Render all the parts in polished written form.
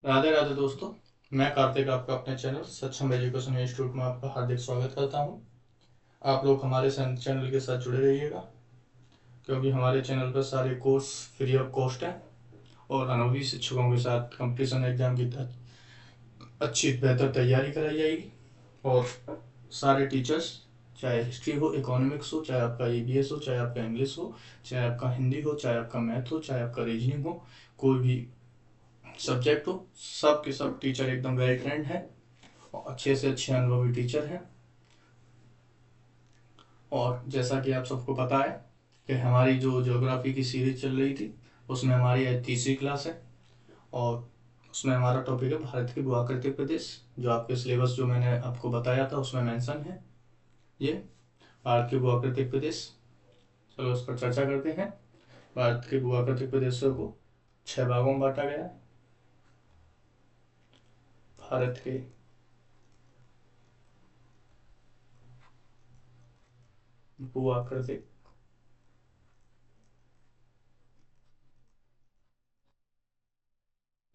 राधे राधे दोस्तों। मैं कार्तिक आपका अपने चैनल सक्षम एजुकेशन इंस्टीट्यूट में आपका हार्दिक स्वागत करता हूं। आप लोग हमारे चैनल के साथ जुड़े रहिएगा, क्योंकि हमारे चैनल पर सारे कोर्स फ्री ऑफ कॉस्ट हैं और अनुभवी शिक्षकों के साथ कंपटीशन एग्जाम की अच्छी बेहतर तैयारी कराई जाएगी। और सारे टीचर्स, चाहे हिस्ट्री हो, इकोनॉमिक्स हो, चाहे आपका ईवीएस हो, चाहे आपका इंग्लिश हो, चाहे आपका हिंदी हो, चाहे आपका मैथ हो, चाहे आपका रीजनिंग हो, कोई भी सब्जेक्ट हो, सब के सब टीचर एकदम वेल ट्रेंड है और अच्छे से अच्छे अनुभवी टीचर हैं। और जैसा कि आप सबको पता है कि हमारी जो ज्योग्राफी की सीरीज चल रही थी, उसमें हमारी आज तीसरी क्लास है और उसमें हमारा टॉपिक है भारत के भूआकृतिक प्रदेश। जो आपके सिलेबस जो मैंने आपको बताया था उसमें मेंशन है ये भारत के भूआकृतिक प्रदेश। चलो उस पर चर्चा करते हैं। भारत के भूआकृतिक प्रदेशों को 6 भागों में बांटा गया है। भारत के भूआकृतिक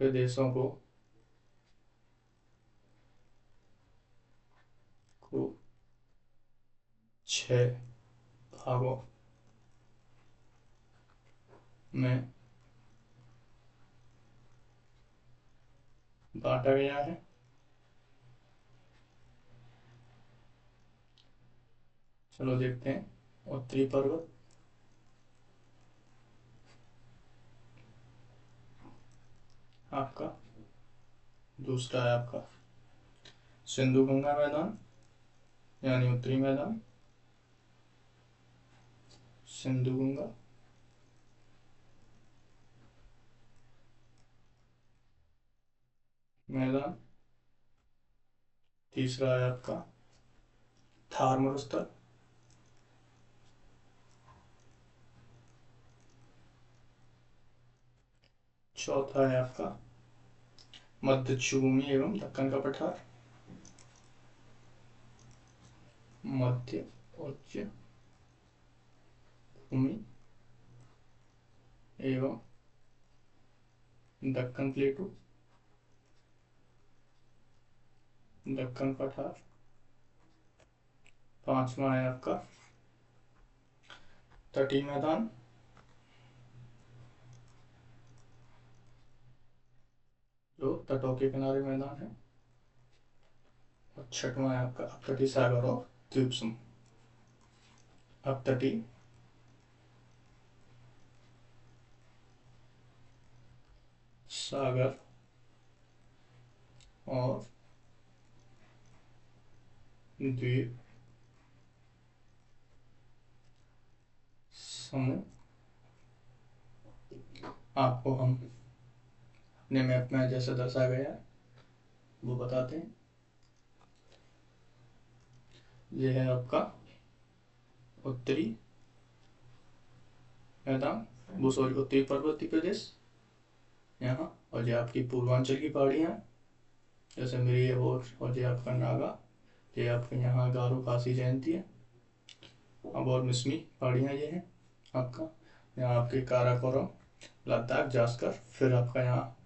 प्रदेशों को 6 भागों में बांटा गया है। चलो देखते हैं। उत्तरी पर्वत, आपका दूसरा है आपका सिंधु गंगा मैदान, यानी उत्तरी मैदान सिंधु गंगा। मैदान तीसरा है आपका थार मरुस्थल। चौथा है आपका मध्य भूमि एवं दक्कन का पठार। मध्य उच्च भूमि एवं दक्कन प्लेटू, दक्कन पठार। पांचवा है आपका तटीय मैदान, जो तटों के किनारे मैदान है। और छठवां है आपका अपतटीय सागर और द्वीप समूह। अपतटीय सागर और द्वीप समूह आपको हम अपने मैप में जैसे दर्शाया गया है वो बताते हैं। ये है आपका उत्तरी मैदान, वो सॉरी उत्तरी पर्वतीय प्रदेश यहाँ। और ये आपकी पूर्वांचल की पहाड़ियाँ, जैसे मेरी और ये आपका नागा, ये आपके यहाँ गारो खासी जयंती है। अब और मिसमी पहाड़ियाँ ये हैं आपका। यहाँ आपके काराकोरम, लद्दाख, जास्कर, फिर आपका यहाँ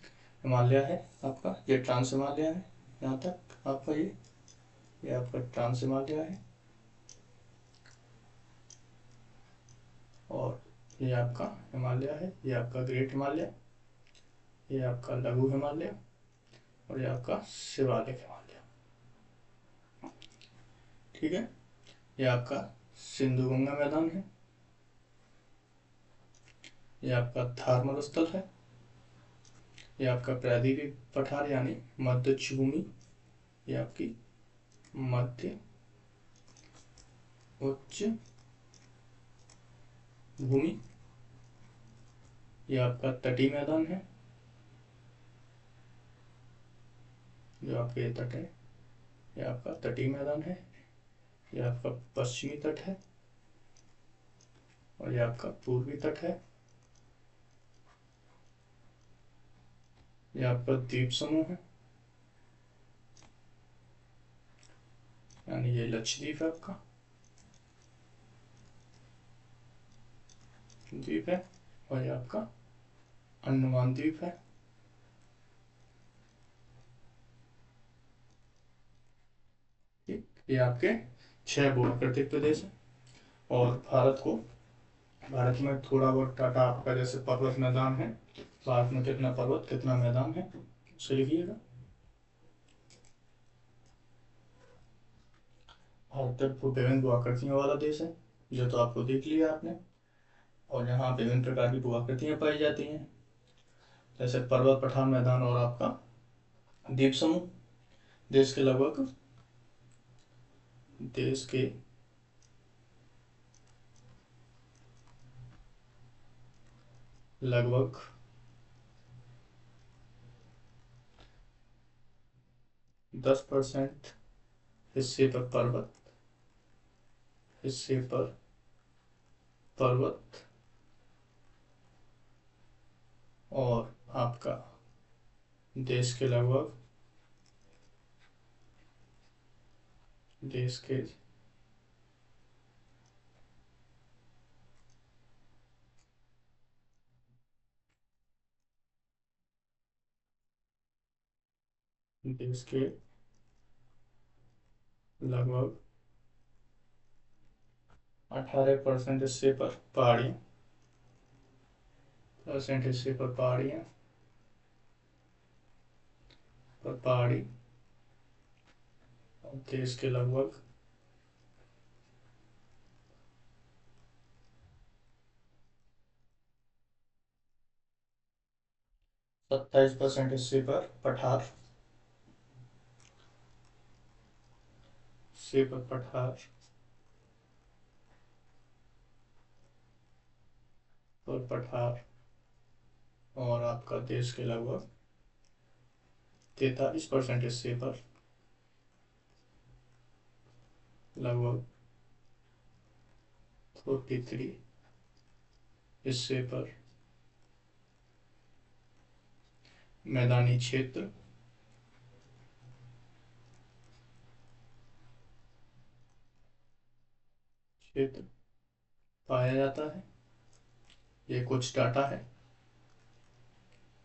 हिमालय है आपका, ये ट्रांस हिमालय है यहाँ तक आपका। ये आपका ट्रांस हिमालय है। और ये आपका हिमालय है, ये आपका ग्रेट हिमालय, ये आपका लघु हिमालय और ये आपका शिवालिक हिमालय। ठीक है। ये आपका सिंधु गंगा मैदान है, ये आपका थार मरुस्थल है, ये आपका प्रायद्वीपीय पठार यानी मध्य भूमि, ये आपकी मध्य उच्च भूमि, ये आपका तटीय मैदान है, जो आपके ये तट है, ये आपका तटीय मैदान है, ये आपका पश्चिमी तट है और ये आपका पूर्वी तट है, ये आपका द्वीप समूह है, यानी ये लक्षद्वीप है आपका द्वीप है। और ये आपका अंडमान द्वीप है। ये आपके 6 भू-आकृतिक प्रदेश हैं। और भारत में थोड़ा बहुत टाटा आपका जैसे पर्वत मैदान है, भारत में कितना पर्वत कितना मैदान है उसे लिखिएगा। भारत विभिन्न भू-आकृतियों वाला देश है, जो तो आपको देख लिया आपने। और यहाँ विभिन्न प्रकार की भू-आकृतियाँ पाई जाती हैं, जैसे पर्वत, पठार, मैदान और आपका द्वीप समूह। देश के लगभग 10% हिस्से पर पर्वत और आपका देश के 18% हिस्से पर पहाड़ी और देश के लगभग 27% हिस्से पर पठार और आपका देश के लगभग 43% हिस्से पर लगभग 43 हिस्से पर मैदानी क्षेत्र पाया जाता है। ये कुछ डाटा है,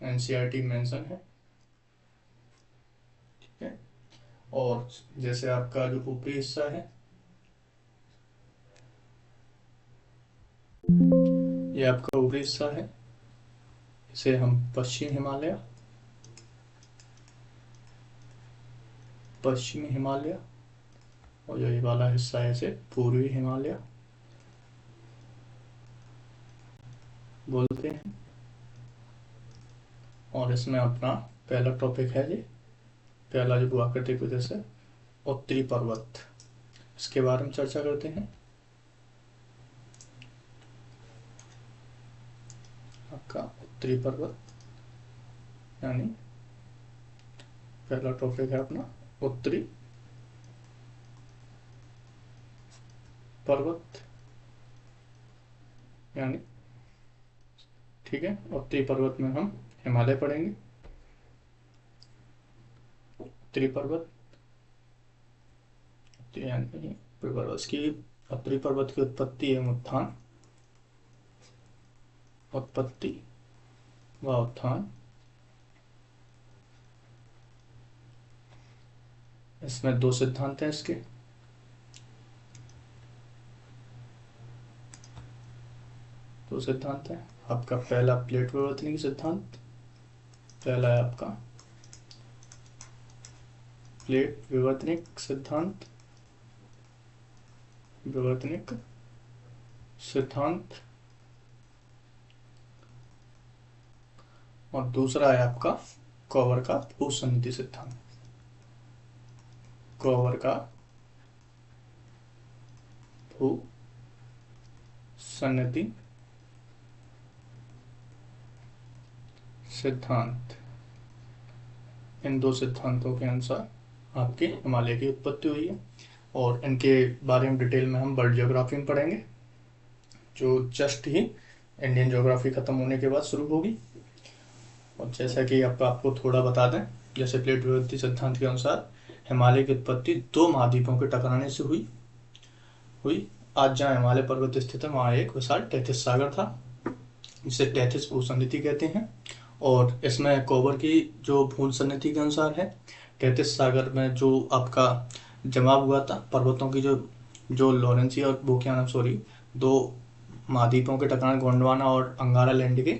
एनसीईआरटी मेंशन है, ठीक है। और जैसे आपका जो ऊपरी हिस्सा है, ये आपका ऊपरी हिस्सा है, इसे हम पश्चिमी हिमालय और जो ये वाला हिस्सा है इसे पूर्वी हिमालय बोलते हैं। और इसमें अपना पहला टॉपिक है, ये पहला जो भू-आकृतिक प्रदेश है उत्तरी पर्वत, इसके बारे में चर्चा करते हैं। आपका उत्तरी पर्वत यानी पहला टॉपिक है अपना उत्तरी पर्वत यानी, ठीक है। उत्तरी पर्वत में हम हिमालय पढ़ेंगे। उत्तरी पर्वत यानी की उत्तरी पर्वत की उत्पत्ति एवं उत्थान इसमें 2 सिद्धांत हैं इसके। आपका पहला प्लेट विवर्तनिक सिद्धांत, पहला है आपका प्लेट विवर्तनिक सिद्धांत और दूसरा है आपका कॉवर का भूसन्निधि सिद्धांत। कॉवर का भूसन्निधि सिद्धांत। इन 2 सिद्धांतों के अनुसार आपके हिमालय की उत्पत्ति हुई है। और इनके बारे में डिटेल में हम वर्ल्ड ज्योग्राफी में पढ़ेंगे, जो जस्ट ही इंडियन ज्योग्राफी खत्म होने के बाद शुरू होगी। और जैसा कि आपको थोड़ा बता दें, जैसे प्लेट विवर्तनिक सिद्धांत के अनुसार हिमालय की उत्पत्ति 2 महाद्वीपों के टकराने से हुई। आज जहाँ हिमालय पर्वत स्थित है वहाँ एक विशाल तैथिस सागर था, जिसे तैथिस भूसन्निधि कहते हैं। और इसमें कॉवर की जो भूसन्निधि के अनुसार है, तैथिस सागर में जो आपका जमाव हुआ था पर्वतों की, जो जो लॉरेंसी और वो क्या नाम, सॉरी, दो महाद्वीपों के टकराने, गोंडवाना और अंगारा लैंड के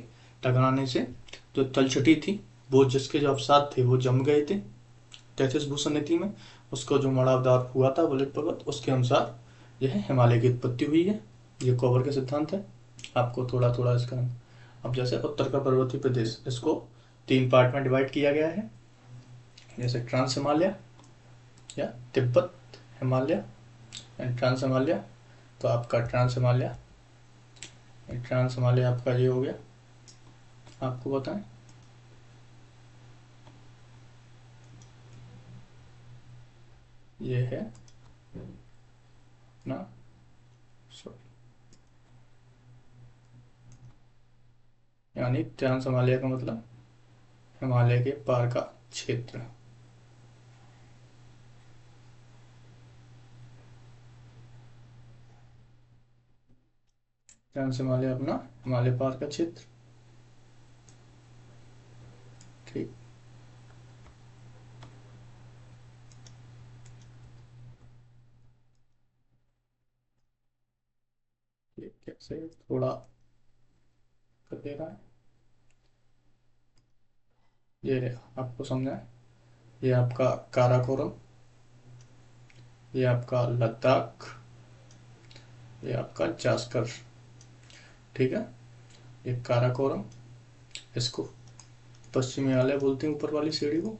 टकराने से जो तलछटी थी, वो जिसके जो अवसाद थे वो जम गए थे 33 भूषण नीति में। उसको जो मड़ावदार हुआ था बुलेट पर्वत, उसके अनुसार यह हिमालय की उत्पत्ति हुई है। ये कॉवर के सिद्धांत है। आपको थोड़ा थोड़ा इसका, अब जैसे उत्तर का पर्वतीय प्रदेश, इसको 3 पार्ट में डिवाइड किया गया है, जैसे ट्रांस हिमालय या तिब्बत हिमालय एंड ट्रांस हिमालय। तो आपका ट्रांस हिमालय आपका ये हो गया, आपको बताएं, ये है ना, सॉरी, यानी ट्रांस हिमालय का मतलब हिमालय के पार का क्षेत्र। ट्रांस हिमालय अपना हिमालय पार का क्षेत्र, ठीक। ये कैसे थोड़ा कर दे रहा है, ये आपको समझना है। ये आपका काराकोरम, ये आपका लद्दाख, ये आपका जास्कर, ठीक है। ये काराकोरम, इसको पश्चिमी हिमालय बोलते हैं, ऊपर वाली सीढ़ी को,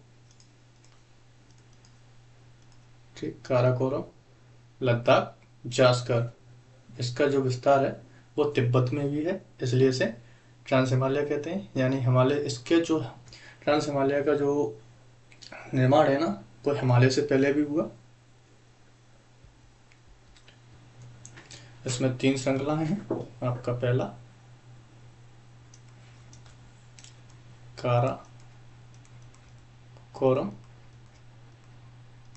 ठीक। काराकोरम, लद्दाख, जास्कर, इसका जो विस्तार है वो तिब्बत में भी है, इसलिए इसे ट्रांस हिमालय कहते हैं। यानी हिमालय, इसके जो ट्रांस हिमालय का जो निर्माण है ना, वो हिमालय से पहले भी हुआ। इसमें 3 श्रृंखलाएं हैं। आपका पहला कारा कोरम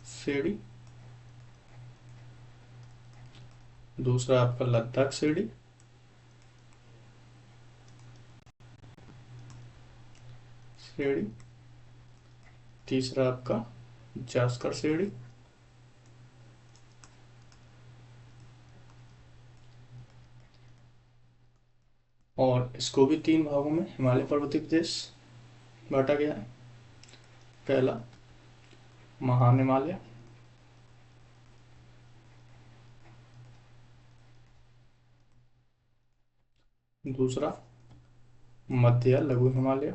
सीढ़ी, दूसरा आपका लद्दाख सीढ़ी, तीसरा आपका जास्कर सीढ़ी, और इसको भी 3 भागों में हिमालय पर्वतीय प्रदेश बांटा गया है। पहला महान हिमालय, दूसरा मध्य या लघु हिमालय,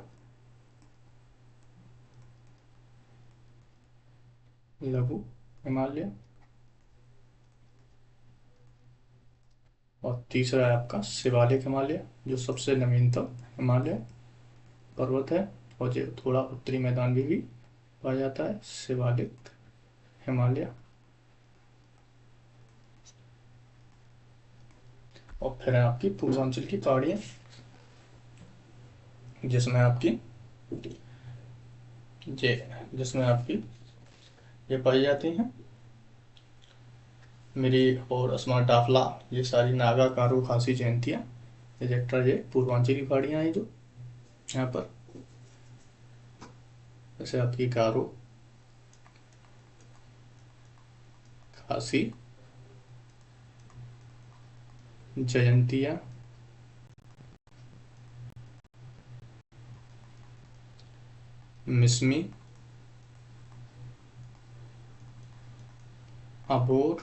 और तीसरा है आपका शिवालिक हिमालय, जो सबसे नवीनतम हिमालय पर्वत है, और जो थोड़ा उत्तरी मैदान में भी पाया जाता है, शिवालिक हिमालय। और फिर है आपकी पूर्वांचल की पहाड़ियाँ, जिसमें आपकी ये पाई जाती हैं मेरी और असमा डाफला, ये सारी नागा, कारू, खासी, जयंतिया, एक्सेट्रा, ये पूर्वांचली पहाड़ियाँ हैं जो यहाँ पर, जैसे आपकी गारो, खासी, जयंतिया, मिसमी, अबोर,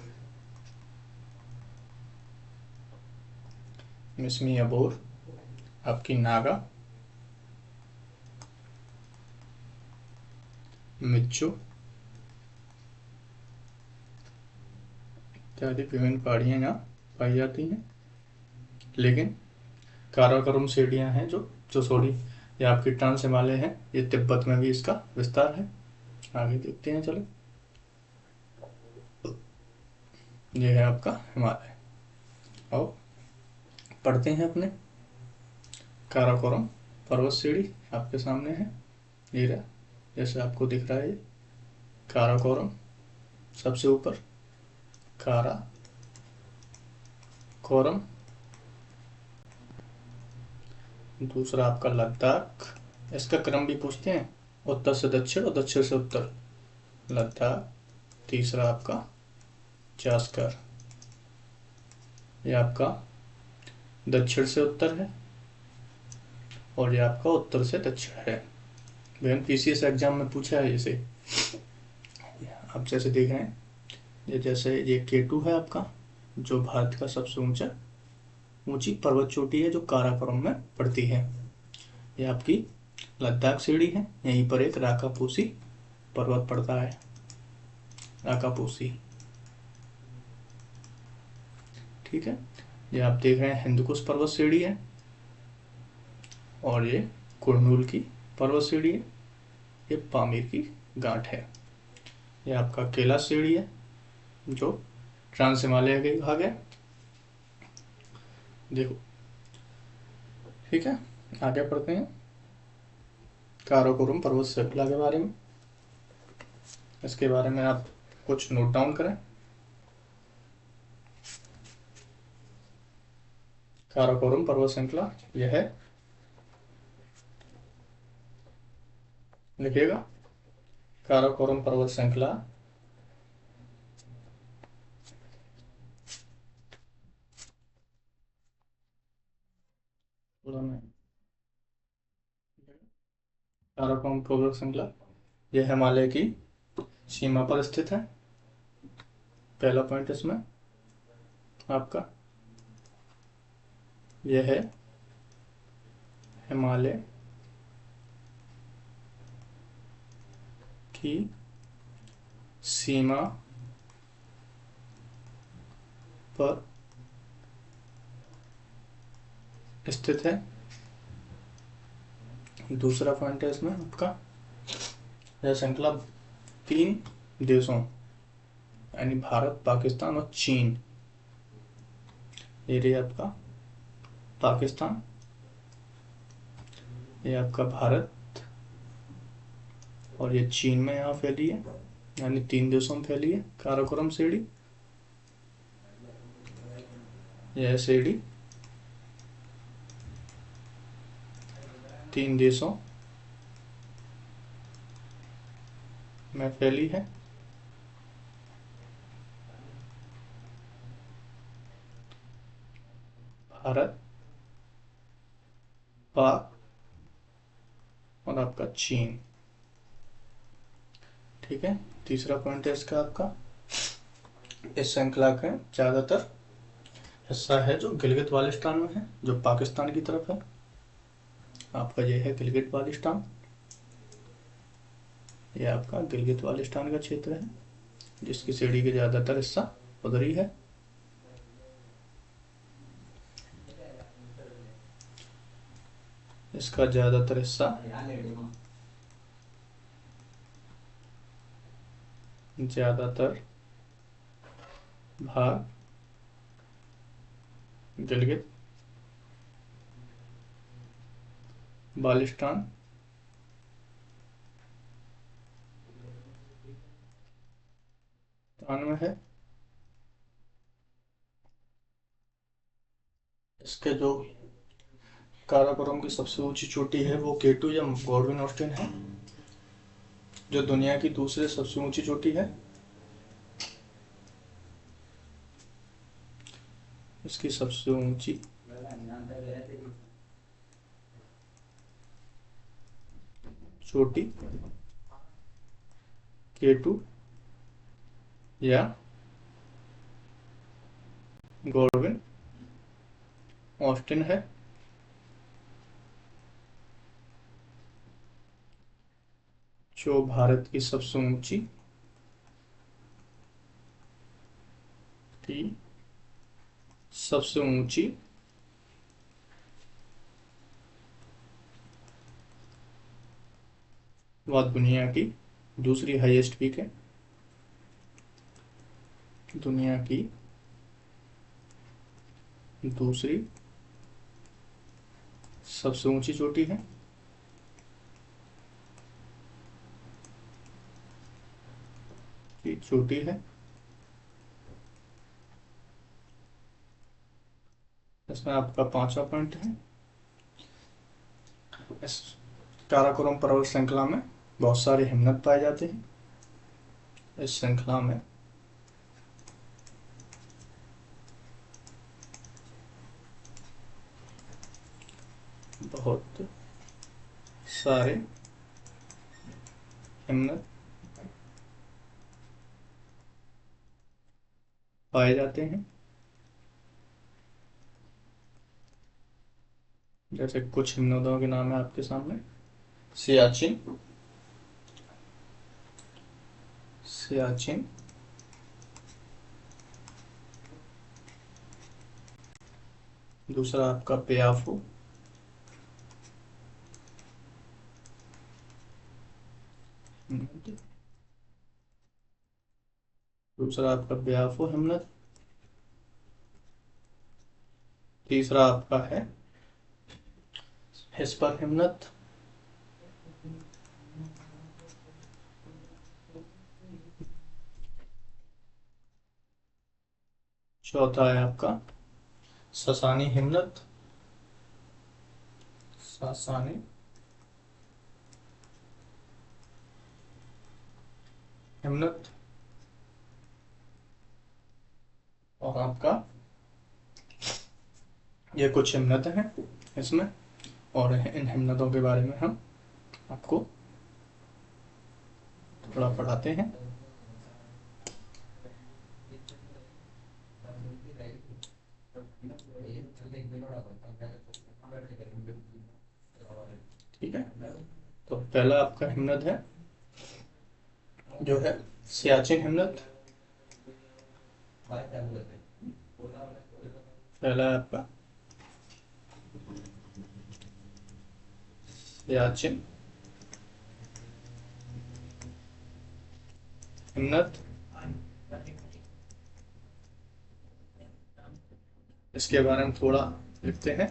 आपकी नागा, मिच्चू इत्यादि विभिन्न पहाड़ियाँ यहाँ पाई जाती हैं। लेकिन काराकोरम सीढ़ियाँ हैं जो थोड़ी, ये आपकी ट्रांस हिमालय है, ये तिब्बत में भी इसका विस्तार है। आगे देखते हैं, चलो। ये है आपका हिमालय। और पढ़ते हैं अपने काराकोरम पर्वत सीढ़ी, आपके सामने है, ये रहा, जैसे आपको दिख रहा है ये काराकोरम सबसे ऊपर, काराकोरम, दूसरा आपका लद्दाख, इसका क्रम भी पूछते हैं, उत्तर से दक्षिण और दक्षिण से उत्तर, लद्दाख, तीसरा आपका जास्कर, ये आपका दक्षिण से उत्तर है और ये आपका उत्तर से दक्षिण है। बहन पीसीएस एग्जाम में पूछा है इसे। आप जैसे देख रहे हैं, ये जैसे ये केटू है आपका, जो भारत का सबसे ऊंची पर्वत चोटी है जो काराकोरम में पड़ती है। ये आपकी लद्दाख सीढ़ी है, यहीं पर एक राकापोसी पर्वत पड़ता है, राकापोसी। ठीक है, ये आप देख रहे हैं हिंदुकुश पर्वत श्रेणी है और ये कुरनूल की पर्वत श्रेणी है, ये पामीर की गांठ है। ये आपका कैलाश श्रेणी है जो ट्रांस हिमालय का भाग है। देखो, ठीक है, आगे पढ़ते हैं काराकोरम पर्वत श्रृंखला के बारे में। इसके बारे में आप कुछ नोट डाउन करें। काराकोरम पर्वत श्रृंखला यह है, लिखिएगा, काराकोरम पर्वत श्रृंखला काराकोरम पर्वत श्रृंखला यह हिमालय की सीमा पर स्थित है। पहला पॉइंट इसमें आपका यह है हिमालय की सीमा पर स्थित है। दूसरा पॉइंट है इसमें आपका, यह श्रृंखला 3 देशों यानी भारत, पाकिस्तान और चीन, ये रही आपका पाकिस्तान, ये आपका भारत और ये चीन में यहाँ फैली है, यानी 3 देशों में फैली है काराकोरम श्रेणी। यह श्रेणी 3 देशों में फैली है। भारत, पाक और आपका चीन। ठीक है, तीसरा पॉइंट है इसका आपका, इस श्रृंखला का ज्यादातर हिस्सा है जो गिलगित बाल्टिस्तान में है, जो पाकिस्तान की तरफ है। आपका ये है गिलगित बाल्टिस्तान, ये आपका गिलगित बाल्टिस्तान का क्षेत्र है जिसकी श्रेणी का ज्यादातर हिस्सा उधर ही है। इसका ज्यादातर हिस्सा ज्यादातर भाग गिलगित बाल्टिस्तान में है। इसके जो काराकोरम की सबसे ऊंची चोटी है वो केटू या गॉडविन ऑस्टिन है, जो दुनिया की दूसरी सबसे ऊंची चोटी है। इसकी सबसे ऊंची चोटी केटू या गॉडविन ऑस्टिन है। जो भारत की सबसे ऊंची व दुनिया की दूसरी हाईएस्ट पीक है। दुनिया की दूसरी सबसे ऊंची चोटी है। चोटी है। इसमें आपका 5वां पॉइंट है, इस काराकोरम पर्वत श्रृंखला में बहुत सारे हिमनद पाए जाते हैं। इस श्रृंखला में बहुत सारे हिम्मत पाए जाते हैं। जैसे कुछ हिमनदों के नाम है आपके सामने: सियाचिन, सियाचिन, दूसरा आपका पियाफू, दूसरा आपका ब्याफो हिमनद, तीसरा आपका है हिस्पर हिमनद, चौथा है आपका ससानी हिमनद, सासानी हिमनद, और आपका ये कुछ हिमनद हैं इसमें, और इन हिमनदों के बारे में हम आपको थोड़ा पढ़ाते हैं। ठीक है, तो पहला आपका हिमनद है जो है सियाचिन हिमनद। पहला है आपका सियाचिन हिमनद। इसके बारे में थोड़ा लिखते हैं।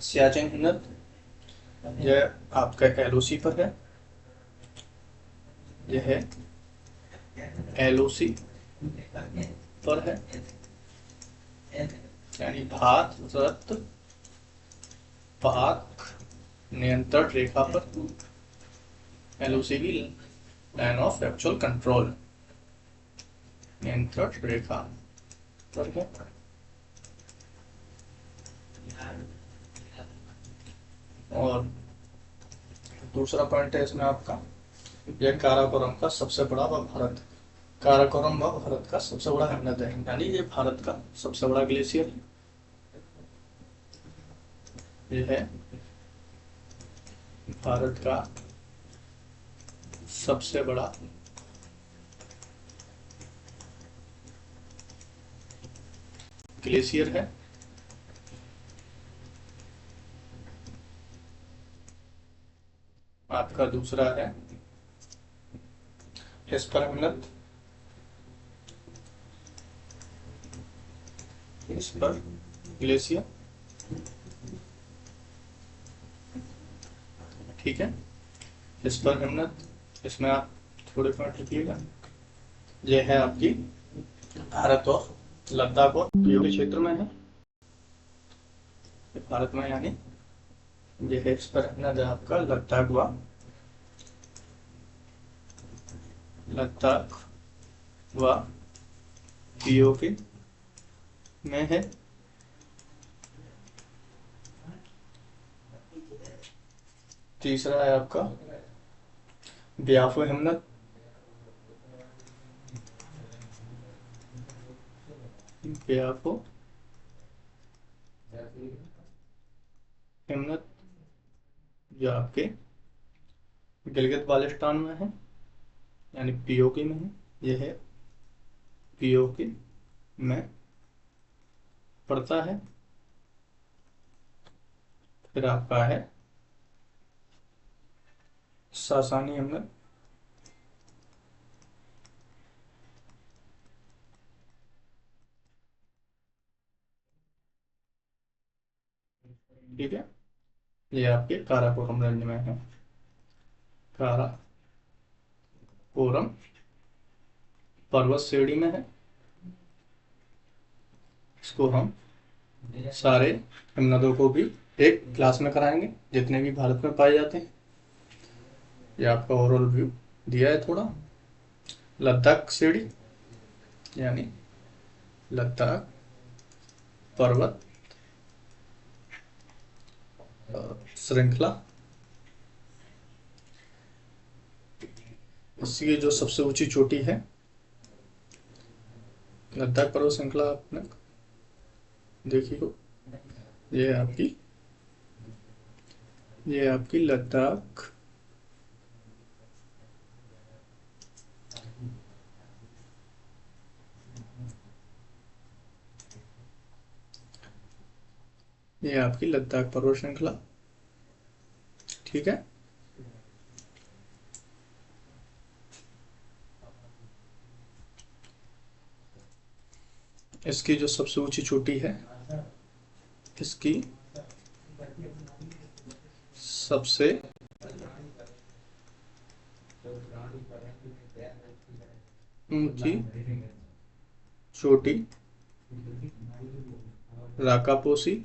सियाचिन हिमनद यह आपका एलओसी पर है, यह है एलओसी पर है, यानी भारत पाक नियंत्रण रेखा पर, एलओसी की लाइन ऑफ एक्चुअल कंट्रोल, नियंत्रण रेखा पर है। और दूसरा पॉइंट है इसमें आपका यह काराकोरम का सबसे बड़ा व भारत काराकोरम व भारत का सबसे बड़ा हिमनद है, यानी ये भारत का सबसे बड़ा ग्लेशियर है। यह है भारत का सबसे बड़ा ग्लेशियर है। आपका दूसरा है हिस्पर हिमनद, हिस्पर ग्लेशियर। ठीक है, हिस्पर हिमनद, इसमें आप थोड़े पॉइंट लिखिएगा। यह है आपकी भारत और लद्दाख और पीओके क्षेत्र में है, भारत में, यानी यह हिस्पर हिमनद है आपका लद्दाख व पीओके में है। तीसरा है आपका ब्याफो हिमनद, ब्याफो हिमनद जो आपके गिलगित बाल्टिस्तान में है, यानी पीओके में है। यह है पीओके में पड़ता है। फिर आपका है सासानी हिमनद, ठीक है, ये आपके काराकोरम रेंज में है, काराकोरम पर्वत श्रेणी में है। इसको हम सारे हिमनदों को भी एक क्लास में कराएंगे जितने भी भारत में पाए जाते हैं। ये आपका ओवरऑल व्यू दिया है थोड़ा। लद्दाख श्रेणी यानी लद्दाख पर्वत श्रृंखला, इसकी जो सबसे ऊंची चोटी है लद्दाख पर्वत श्रृंखला आपने देखी हो, ये आपकी लद्दाख पर्वत श्रृंखला। ठीक है, इसकी जो सबसे ऊंची चोटी है, इसकी सबसे ऊंची चोटी राकापोसी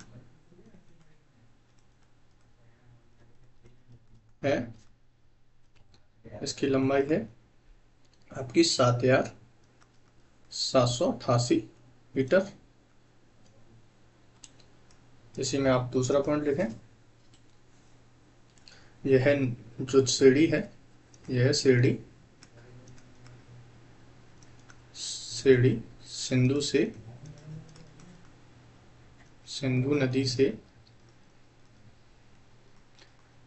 है। इसकी लंबाई है आपकी 7,788 मीटर। इसी में आप दूसरा पॉइंट लिखें, यह जो सीढ़ी है, यह सीढ़ी सिंधु नदी से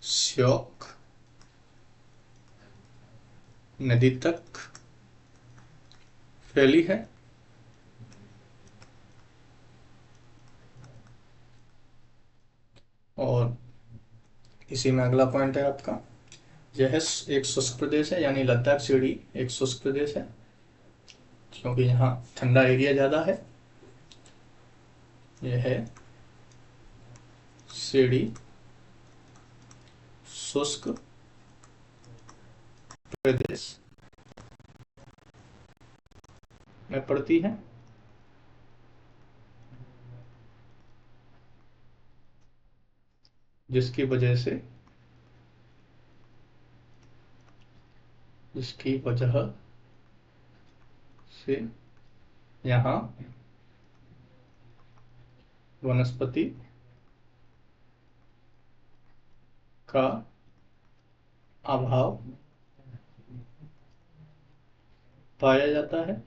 श्योक नदी तक फैली है। और इसी में अगला पॉइंट है आपका, यह एक शुष्क प्रदेश है, यानी लद्दाख सीढ़ी एक शुष्क प्रदेश है, क्योंकि यहाँ ठंडा एरिया ज़्यादा है। यह है सीढ़ी शुष्क प्रदेश में पड़ती है। जिसकी वजह से यहाँ वनस्पति का अभाव पाया जाता है।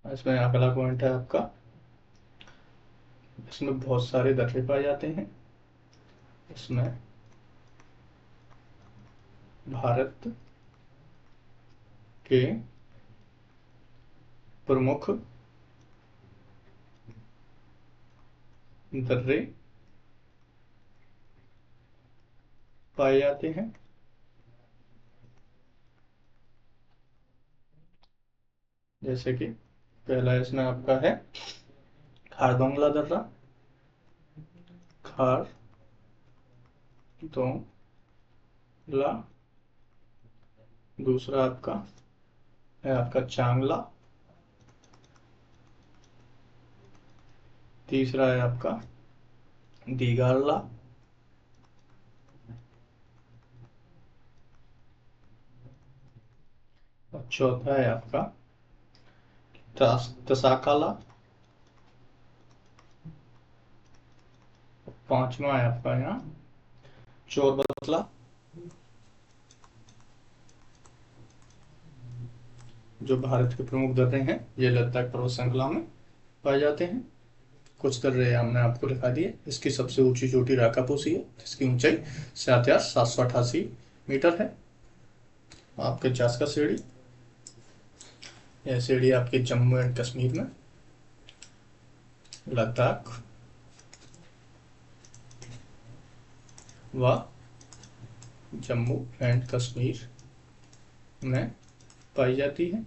इसमें अगला पॉइंट है आपका, इसमें बहुत सारे दर्रे पाए जाते हैं। इसमें भारत के प्रमुख दर्रे पाए जाते हैं। जैसे कि पहला इसमें आपका है खारदोंगला दर्रा, खारदोंगला। दूसरा आपका चांगला। तीसरा है आपका दीगारला। और चौथा है आपका तसाकाला। पांचवा है आपका यहाँ चोरबतला। जो भारत के प्रमुख दर्रे हैं, ये लद्दाख पर्वत श्रृंखला में पाए जाते हैं। कुछ दर्रे हमने आपको दिखा दिए। इसकी सबसे ऊंची चोटी राकापोसी है, जिसकी ऊंचाई 7,788 मीटर है। आपके जास्का सीढ़ी, यह सीढ़ी आपके जम्मू एंड कश्मीर में, लद्दाख व जम्मू एंड कश्मीर में पाई जाती है।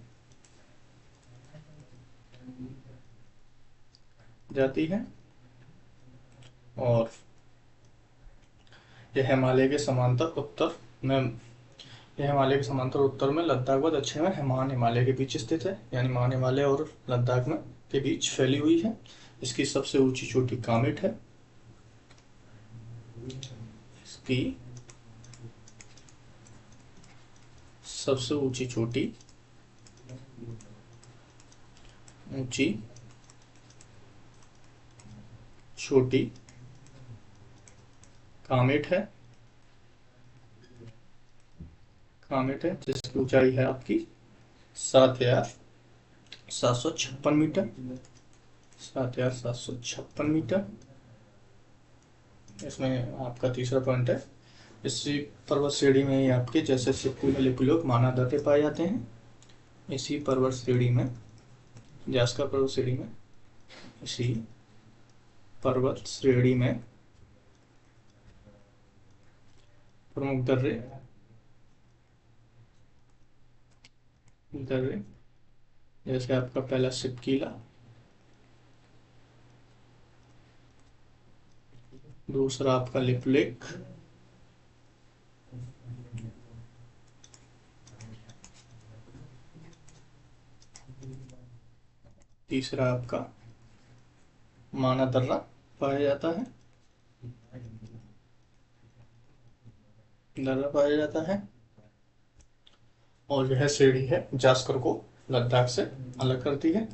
और यह हिमालय के समांतर उत्तर में लद्दाख व दक्षिण में हिमान हिमालय के बीच स्थित है, यानी मान हिमालय और लद्दाख में के बीच फैली हुई है। इसकी सबसे ऊंची चोटी कामेट है। की सबसे ऊंची चोटी कामेट है जिसकी ऊंचाई है आपकी 7,756 मीटर। 7,756 मीटर। इसमें आपका तीसरा पॉइंट है, इसी पर्वत श्रेणी में ही आपके जैसे सिक्कू में लिपिलोक मानादर्य पाए जाते हैं, इसी पर्वत श्रेणी में जास्कर पर्वत श्रेणी में इसी पर्वत श्रेणी में प्रमुख दर्रे जैसे आपका पहला सिपकीला, दूसरा आपका लिपलेक, तीसरा आपका माना दर्रा पाया जाता है, और यह श्रेणी है जास्कर को लद्दाख से अलग करती है।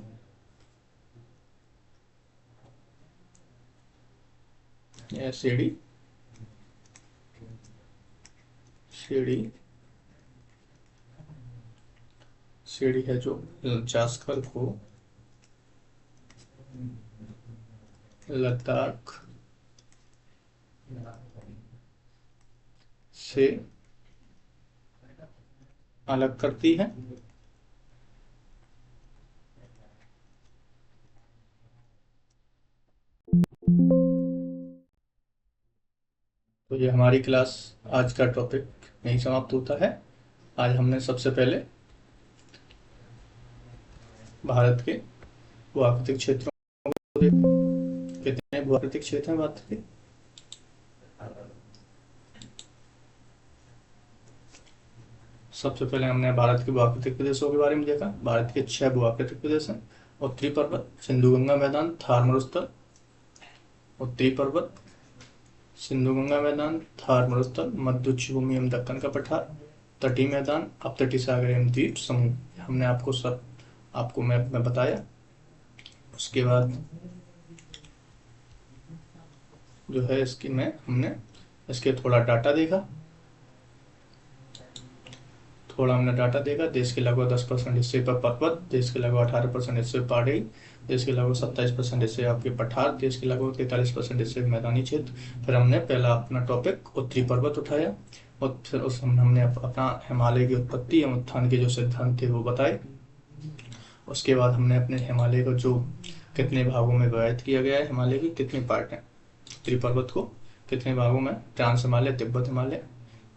यह श्रेणी है जो जास्कर को लद्दाख से अलग करती है। तो ये हमारी क्लास आज का टॉपिक यहीं समाप्त होता है। आज हमने सबसे पहले भारत के भूआकृतिक क्षेत्रों को कितने भूआकृतिक क्षेत्र हैं भारत के? सबसे पहले हमने भारत के भूआकृतिक प्रदेशों के बारे में देखा। भारत के 6 भूआकृतिक प्रदेश हैं। उत्तरी पर्वत, सिंधु गंगा मैदान, थार मरुस्थल। उत्तरी पर्वत, सिंधु गंगा मैदान, थार मरुस्थल, मध्य उच्च भूमि एवं दक्कन का पठार, तटीय मैदान, अपतटीय सागर एवं द्वीप समूह। हमने आपको मैप में बताया। उसके बाद जो है इसकी में हमने इसके थोड़ा डाटा देखा। देश के लगभग 10% हिस्से पर पर्वत, देश के लगभग 18% हिस्से पहाड़ी, देश के लगभग 27% हिस्से आपके पठार, देश के लगभग 43% हिस्से मैदानी क्षेत्र। फिर हमने पहला अपना टॉपिक उत्तरी पर्वत उठाया, और फिर हमने अपना हिमालय की उत्पत्ति एवं उत्थान के जो सिद्धांत थे वो बताए। उसके बाद हमने अपने हिमालय को जो कितने भागों में विभाजित किया गया है, हिमालय की कितने पार्ट हैं, उत्तरी पर्वत को कितने भागों में, ट्रांस हिमालय, तिब्बत हिमालय,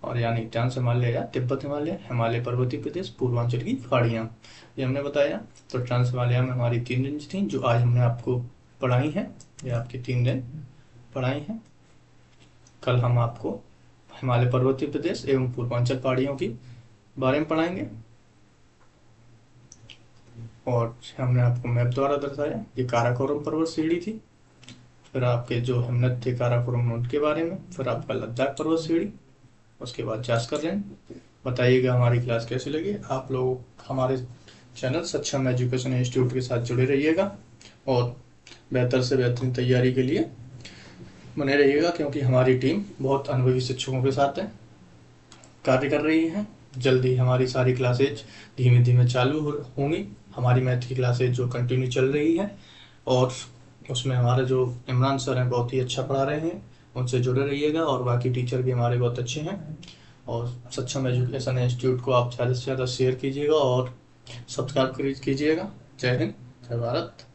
और यानी ट्रांस हिमालय या तिब्बत हिमालय, हिमालय पर्वतीय प्रदेश, पूर्वांचल की पहाड़ियाँ, ये हमने बताया। तो ट्रांस हिमालय में हमारी 3 रेंज थी जो आज हमने आपको पढ़ाई हैं। ये आपकी 3 रेंज पढ़ाई हैं। कल हम आपको हिमालय पर्वतीय प्रदेश एवं पूर्वांचल पहाड़ियों की बारे में पढ़ाएंगे। और हमने आपको मैप द्वारा दर्शाया। ये काराकोरम पर्वत श्रेणी थी। फिर आपके जो हिमनद थे काराकोरम उनके बारे में। फिर आपका लद्दाख पर्वत श्रेणी। उसके बाद जास्कर रेंज। बताइएगा हमारी क्लास कैसी लगी। आप लोग हमारे चैनल सक्षम एजुकेशन इंस्टीट्यूट के साथ जुड़े रहिएगा और बेहतर से बेहतरीन तैयारी के लिए बने रहिएगा, क्योंकि हमारी टीम बहुत अनुभवी शिक्षकों के साथ कार्य कर रही है। जल्दी हमारी सारी क्लासेज धीमे धीमे चालू होंगी। हमारी मैथ की क्लासेज जो कंटिन्यू चल रही है, और उसमें हमारे जो इमरान सर हैं बहुत ही अच्छा पढ़ा रहे हैं, उनसे जुड़े रहिएगा। और बाकी टीचर भी हमारे बहुत अच्छे हैं। और सक्षम एजुकेशन इंस्टीट्यूट को आप ज़्यादा से ज़्यादा शेयर कीजिएगा और सब्सक्राइब कीजिएगा। जय हिंद, जय भारत।